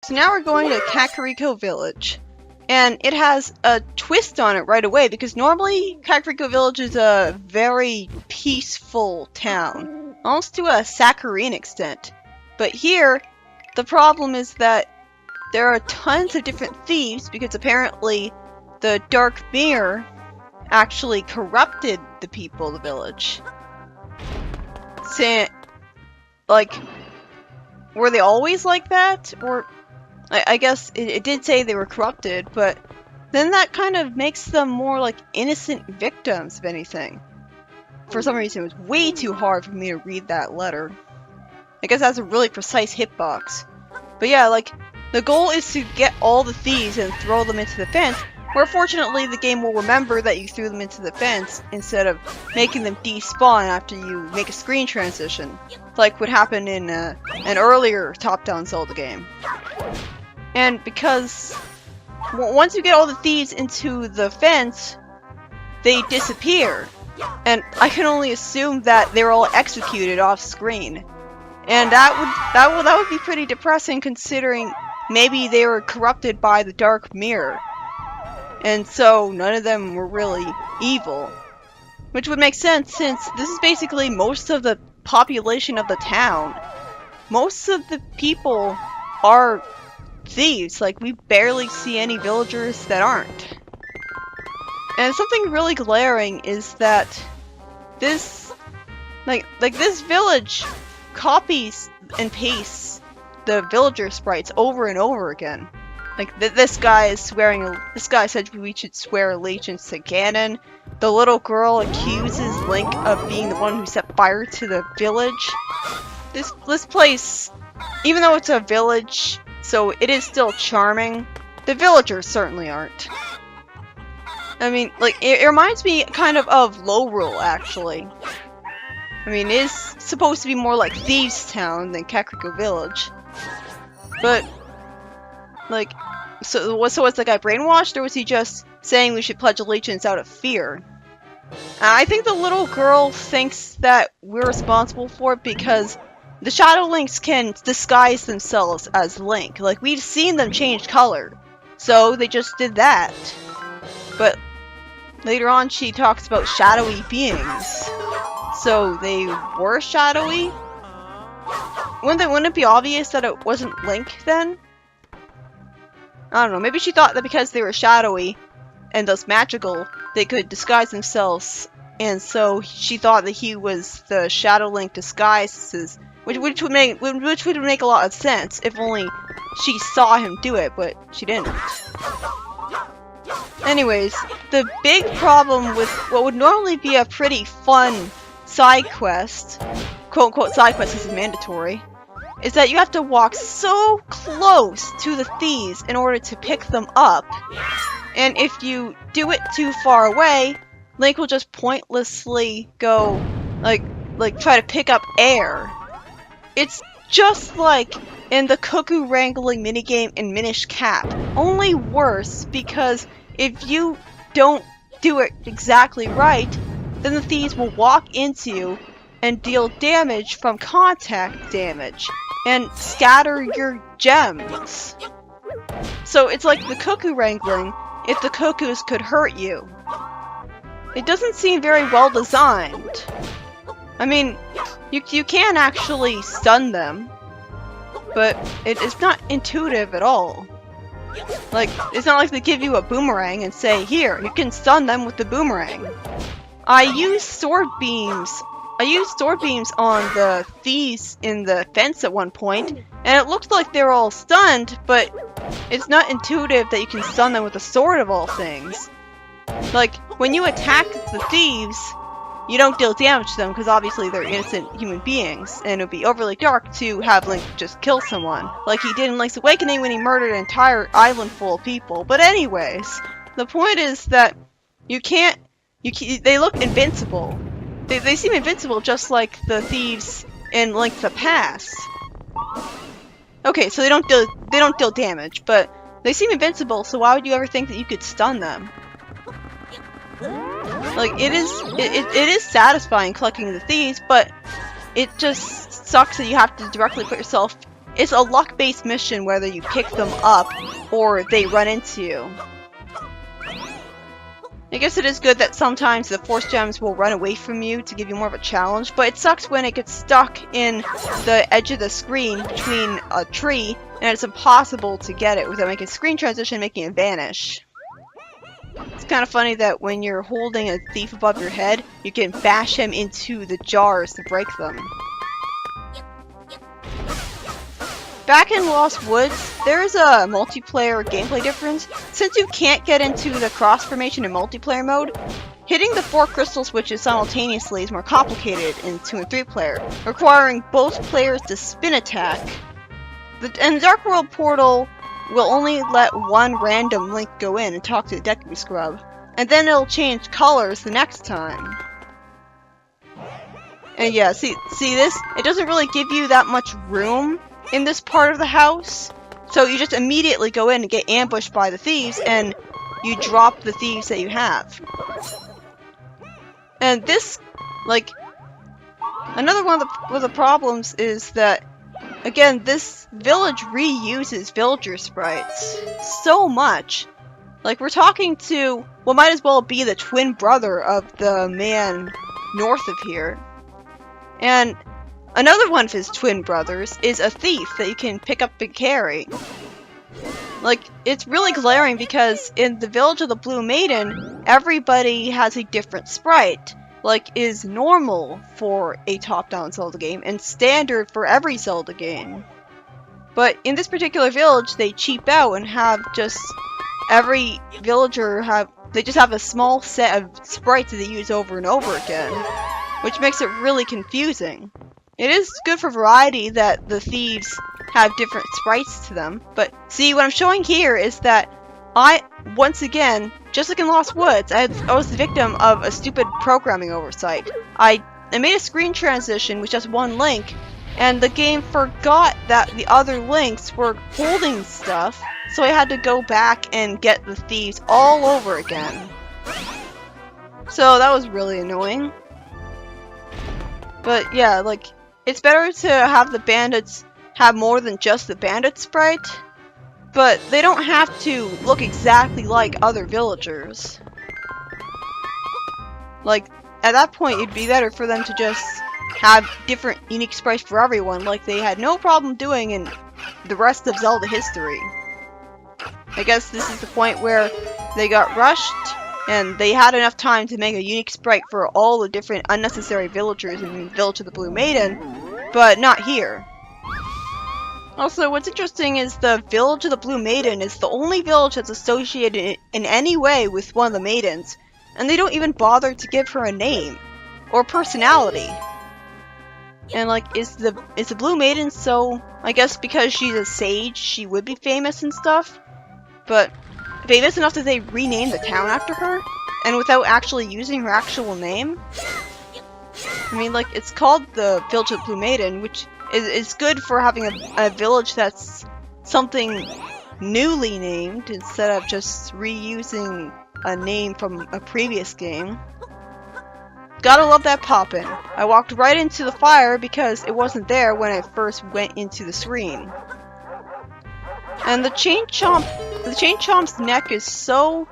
So now we're going to Kakariko Village. And it has a twist on it right away, because normally Kakariko Village is a very peaceful town. Almost to a saccharine extent. But here, the problem is that there are tons of different thieves, because apparently the Dark Mirror actually corrupted the people of the village. Like, were they always like that? Or, I guess it did say they were corrupted, but then that kind of makes them more like innocent victims, if anything. For some reason, it was way too hard for me to read that letter. I guess that's a really precise hitbox. But yeah, like, the goal is to get all the thieves and throw them into the fence, where fortunately the game will remember that you threw them into the fence instead of making them despawn after you make a screen transition, like what happened in an earlier top-down Zelda game. And because once you get all the thieves into the fence, they disappear. And I can only assume that they're all executed off screen. And that would be pretty depressing, considering maybe they were corrupted by the Dark Mirror. And so none of them were really evil. Which would make sense, since this is basically most of the population of the town. Most of the people are thieves. Like, we barely see any villagers that aren't. And something really glaring is that this, like this village copies and pastes the villager sprites over and over again. Like, this guy said we should swear allegiance to Ganon. The little girl accuses Link of being the one who set fire to the village. This place, even though it's a village, so it is still charming, the villagers certainly aren't. I mean, like, it reminds me kind of Lorule, actually. I mean, it is supposed to be more like Thieves Town than Kakariko Village. But, like, so was the guy brainwashed, or was he just saying we should pledge allegiance out of fear? And I think the little girl thinks that we're responsible for it because the Shadow Links can disguise themselves as Link. Like, we've seen them change color, so they just did that. But later on she talks about shadowy beings. So they were shadowy? Wouldn't it be obvious that it wasn't Link then? I don't know, maybe she thought that because they were shadowy and thus magical, they could disguise themselves, and so she thought that he was the Shadow Link disguises, which would make a lot of sense if only she saw him do it, but she didn't. Anyways, the big problem with what would normally be a pretty fun side quest, quote-unquote side quest, this is mandatory, is that you have to walk so close to the thieves in order to pick them up, and if you do it too far away, Link will just pointlessly go, like try to pick up air. It's just like in the cuckoo wrangling minigame in Minish Cap, only worse, because if you don't do it exactly right, then the thieves will walk into you and deal damage from contact damage, and scatter your gems. So it's like the cuckoo wrangling if the cuckoos could hurt you. It doesn't seem very well designed. I mean, you can actually stun them, but it's not intuitive at all. Like, it's not like they give you a boomerang and say, here, you can stun them with the boomerang. I used sword beams on the thieves in the fence at one point, and it looked like they were all stunned, but it's not intuitive that you can stun them with a sword of all things. Like, when you attack the thieves, you don't deal damage to them because obviously they're innocent human beings, and it would be overly dark to have Link just kill someone, like he did in Link's Awakening when he murdered an entire island full of people. But anyways, the point is that they look invincible. They seem invincible just like the thieves in Link to the Past. Okay, so they don't deal damage, but they seem invincible, so why would you ever think that you could stun them? Like, it is satisfying collecting the thieves, but it just sucks that you have to directly put yourself it's a luck-based mission whether you pick them up or they run into you. I guess it is good that sometimes the force gems will run away from you to give you more of a challenge, but it sucks when it gets stuck in the edge of the screen between a tree and it's impossible to get it without making a screen transition, making it vanish. It's kind of funny that when you're holding a thief above your head, you can bash him into the jars to break them. Back in Lost Woods, there is a multiplayer gameplay difference. Since you can't get into the cross formation in multiplayer mode, hitting the 4 crystal switches simultaneously is more complicated in 2 and 3 player, requiring both players to spin attack. And the Dark World portal will only let one random Link go in and talk to the Deku Scrub, and then it'll change colors the next time. And yeah, see this? It doesn't really give you that much room in this part of the house, so you just immediately go in and get ambushed by the thieves, and you drop the thieves that you have. And this, like, another one of the problems is that, again, this village reuses villager sprites so much. Like, we're talking to what might as well be the twin brother of the man north of here. And another one of his twin brothers is a thief that you can pick up and carry. Like, it's really glaring because in the Village of the Blue Maiden, everybody has a different sprite. Like, is normal for a top-down Zelda game and standard for every Zelda game. But in this particular village, they cheap out and have just every villager they just have a small set of sprites that they use over and over again, which makes it really confusing. It is good for variety that the thieves have different sprites to them, but see, what I'm showing here is that once again, just like in Lost Woods, I was the victim of a stupid programming oversight. I made a screen transition with just one Link, and the game forgot that the other Links were holding stuff, so I had to go back and get the thieves all over again. So that was really annoying. But yeah, like, it's better to have the bandits have more than just the bandit sprite, but they don't have to look exactly like other villagers. Like, at that point, it'd be better for them to just have different unique sprites for everyone, like they had no problem doing in the rest of Zelda history. I guess this is the point where they got rushed, and they had enough time to make a unique sprite for all the different unnecessary villagers in Village of the Blue Maiden, but not here. Also, what's interesting is the Village of the Blue Maiden is the only village that's associated in any way with one of the maidens, and they don't even bother to give her a name or personality. And like, is the Blue Maiden so, I guess because she's a sage, she would be famous and stuff, but famous enough that they renamed the town after her, and without actually using her actual name? I mean, like, it's called the Village of the Blue Maiden, which is good for having a village that's something newly named instead of just reusing a name from a previous game. Gotta love that pop-in. I walked right into the fire because it wasn't there when I first went into the screen. And the Chain Chomp's neck is so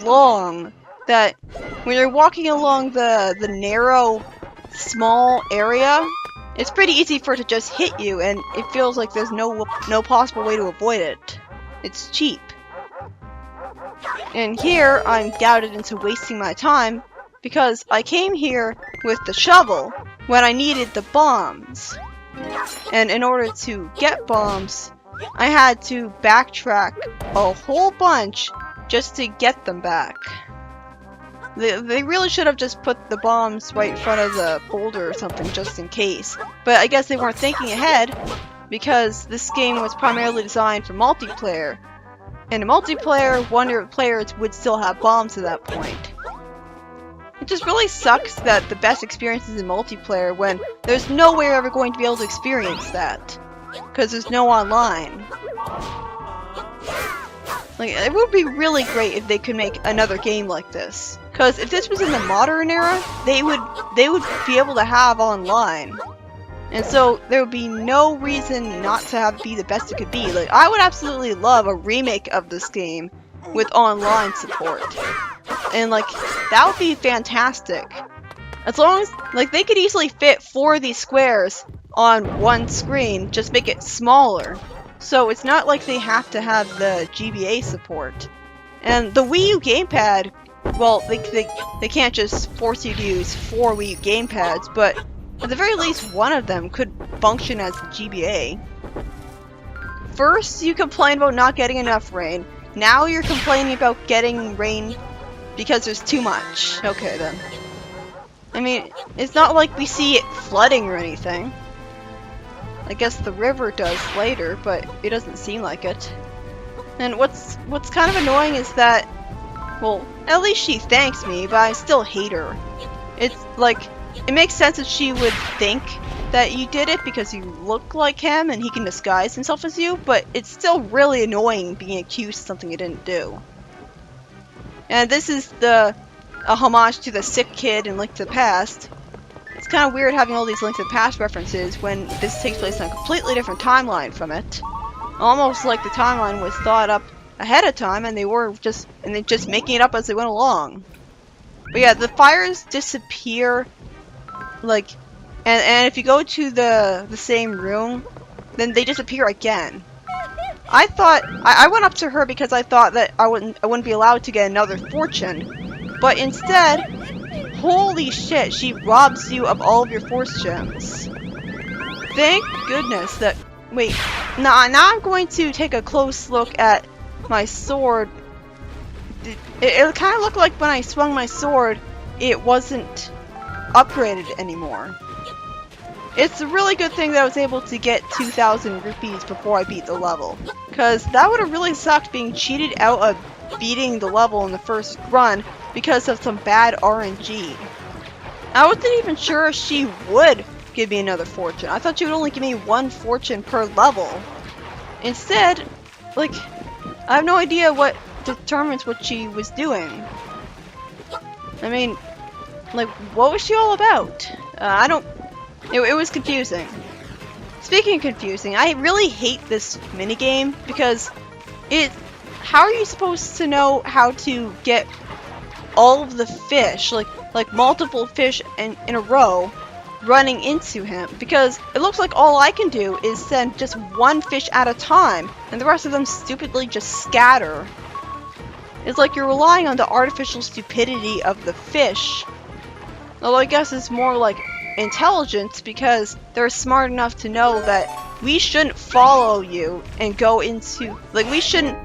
long that when you're walking along the narrow, small area, it's pretty easy for it to just hit you, and it feels like there's no possible way to avoid it. It's cheap. And here, I'm gouged into wasting my time, because I came here with the shovel when I needed the bombs. And in order to get bombs, I had to backtrack a whole bunch just to get them back. They really should have just put the bombs right in front of the boulder or something just in case. But I guess they weren't thinking ahead because this game was primarily designed for multiplayer. And in multiplayer, one of the players would still have bombs at that point. It just really sucks that the best experience is in multiplayer when there's no way you're ever going to be able to experience that. Because there's no online. Like, it would be really great if they could make another game like this. Because if this was in the modern era, they would be able to have online. And so there would be no reason not to have it be the best it could be. Like, I would absolutely love a remake of this game with online support. And like, that would be fantastic. As long as, like, they could easily fit 4 of these squares on one screen, just make it smaller. So it's not like they have to have the GBA support. And the Wii U gamepad, well, they can't just force you to use 4 Wii U gamepads, but at the very least one of them could function as GBA. First, you complain about not getting enough rain. Now you're complaining about getting rain because there's too much. Okay then. I mean, it's not like we see it flooding or anything. I guess the river does later, but it doesn't seem like it. And what's kind of annoying is that, well, at least she thanks me, but I still hate her. It's like, it makes sense that she would think that you did it because you look like him and he can disguise himself as you, but it's still really annoying being accused of something you didn't do. And this is a homage to the sick kid in Link to the Past. It's kind of weird having all these Link to the Past references when this takes place on a completely different timeline from it. Almost like the timeline was thought up ahead of time and they just making it up as they went along. But yeah, the fires disappear, like, and if you go to the same room, then they disappear again. I went up to her because I thought that I wouldn't be allowed to get another fortune, but instead, holy shit, she robs you of all of your force gems. Thank goodness that. Wait, now I'm going to take a close look at my sword. It kind of looked like when I swung my sword, it wasn't upgraded anymore. It's a really good thing that I was able to get 2,000 rupees before I beat the level. Because that would have really sucked being cheated out of beating the level in the first run because of some bad RNG. I wasn't even sure if she would give me another fortune. I thought she would only give me 1 fortune per level. Instead, like, I have no idea what determines what she was doing. I mean, like, what was she all about? It was confusing. Speaking of confusing, I really hate this minigame because how are you supposed to know how to get all of the fish, like multiple fish in a row, running into him? Because it looks like all I can do is send just 1 fish at a time, and the rest of them stupidly just scatter. It's like you're relying on the artificial stupidity of the fish. Although I guess it's more like intelligence because they're smart enough to know that we shouldn't follow you and go into, like, we shouldn't,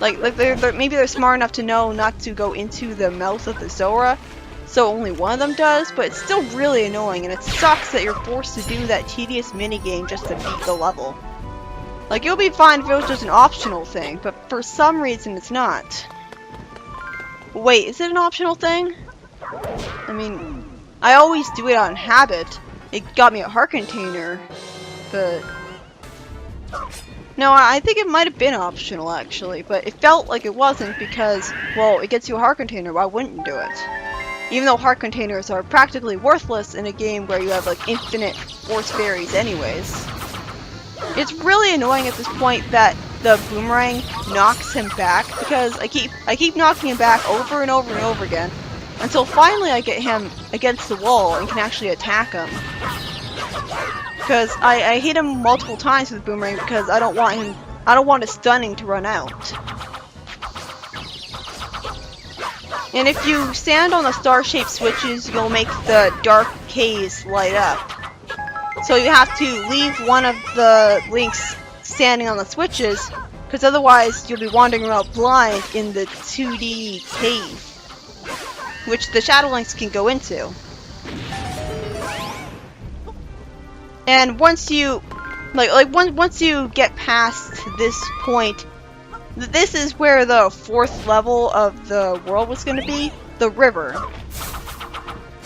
like maybe they're smart enough to know not to go into the mouth of the Zora, so only one of them does, but it's still really annoying and it sucks that you're forced to do that tedious minigame just to beat the level. Like, it would be fine if it was just an optional thing, but for some reason it's not. Wait, is it an optional thing? I mean, I always do it on habit. It got me a heart container, but no, I think it might have been optional actually, but it felt like it wasn't because, well, it gets you a heart container, why wouldn't you do it? Even though heart containers are practically worthless in a game where you have like infinite force berries anyways. It's really annoying at this point that the boomerang knocks him back because I keep knocking him back over and over and over again until finally I get him against the wall and can actually attack him. Because I hit him multiple times with the boomerang because I don't want his stunning to run out. And if you stand on the star-shaped switches, you'll make the dark haze light up. So you have to leave one of the links standing on the switches, because otherwise you'll be wandering around blind in the 2D cave, which the Shadow Links can go into. And once you, once you get past this point, this is where the 4th level of the world was going to be, the river.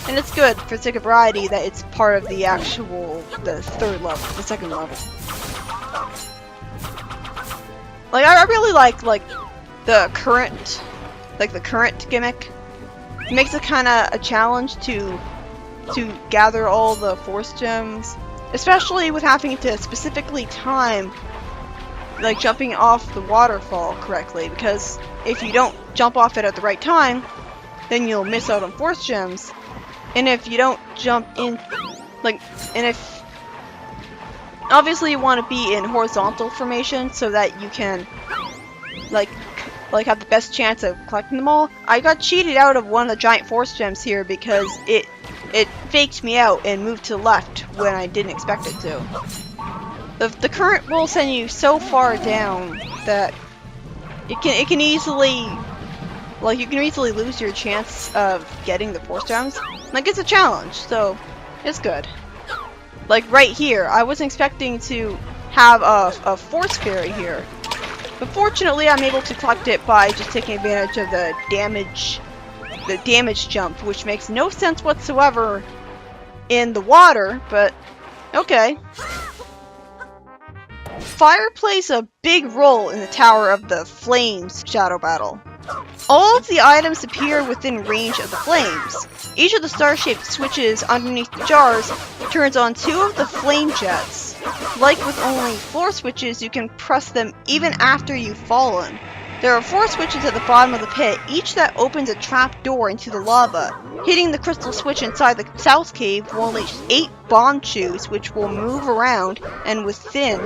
And it's good for sake of variety that it's part of the 3rd level, the 2nd level. Like, I really like the current gimmick. It makes it kind of a challenge to gather all the force gems especially with having to specifically time like jumping off the waterfall correctly, because if you don't jump off it at the right time, then you'll miss out on force gems. And if you don't jump in, like, and if obviously you want to be in horizontal formation so that you can like have the best chance of collecting them all. I got cheated out of one of the giant force gems here because it faked me out and moved to the left when I didn't expect it to. The current will send you so far down that it can easily, like, you can easily lose your chance of getting the force gems. Like, it's a challenge, so it's good. Like right here, I wasn't expecting to have a force fairy here, but fortunately I'm able to collect it by just taking advantage of the damage jump, which makes no sense whatsoever in the water, but okay. Fire plays a big role in the Tower of the Flames shadow battle. All of the items appear within range of the flames. Each of the star-shaped switches underneath the jars turns on 2 of the flame jets. Like with only 4 switches, you can press them even after you've fallen. There are 4 switches at the bottom of the pit, each that opens a trap door into the lava. Hitting the crystal switch inside the south cave will unleash 8 bomb chews, which will move around and within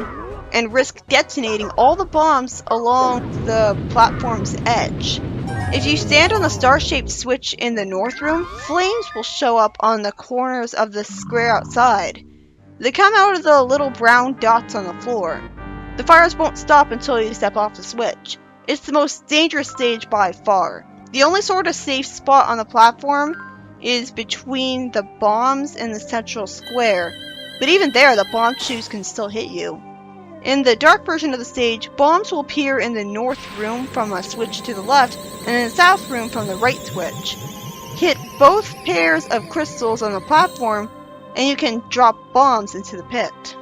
and risk detonating all the bombs along the platform's edge. If you stand on the star-shaped switch in the north room, flames will show up on the corners of the square outside. They come out of the little brown dots on the floor. The fires won't stop until you step off the switch. It's the most dangerous stage by far. The only sort of safe spot on the platform is between the bombs and the central square, but even there the bomb chews can still hit you. In the dark version of the stage, bombs will appear in the north room from a switch to the left, and in the south room from the right switch. Hit both pairs of crystals on the platform, and you can drop bombs into the pit.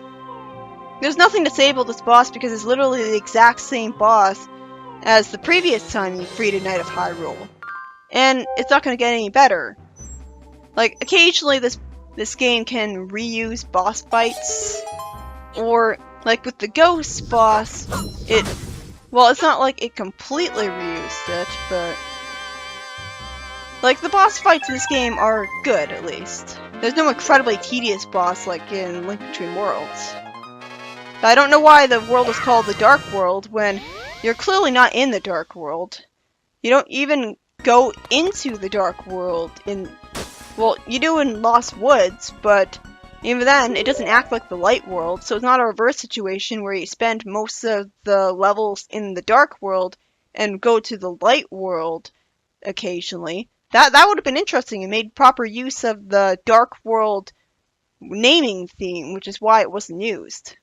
There's nothing to say about this boss because it's literally the exact same boss as the previous time you freed a Knight of Hyrule. And it's not going to get any better. Like, occasionally this game can reuse boss fights, or like with the ghost boss, it's not like it completely reused it, but like the boss fights in this game are good at least. There's no incredibly tedious boss like in Link Between Worlds. But I don't know why the world is called the Dark World when you're clearly not in the Dark World. You don't even go into the Dark World well, you do in Lost Woods, but even then, it doesn't act like the Light World, so it's not a reverse situation where you spend most of the levels in the Dark World and go to the Light World occasionally. That would have been interesting and made proper use of the Dark World naming theme, which is why it wasn't used.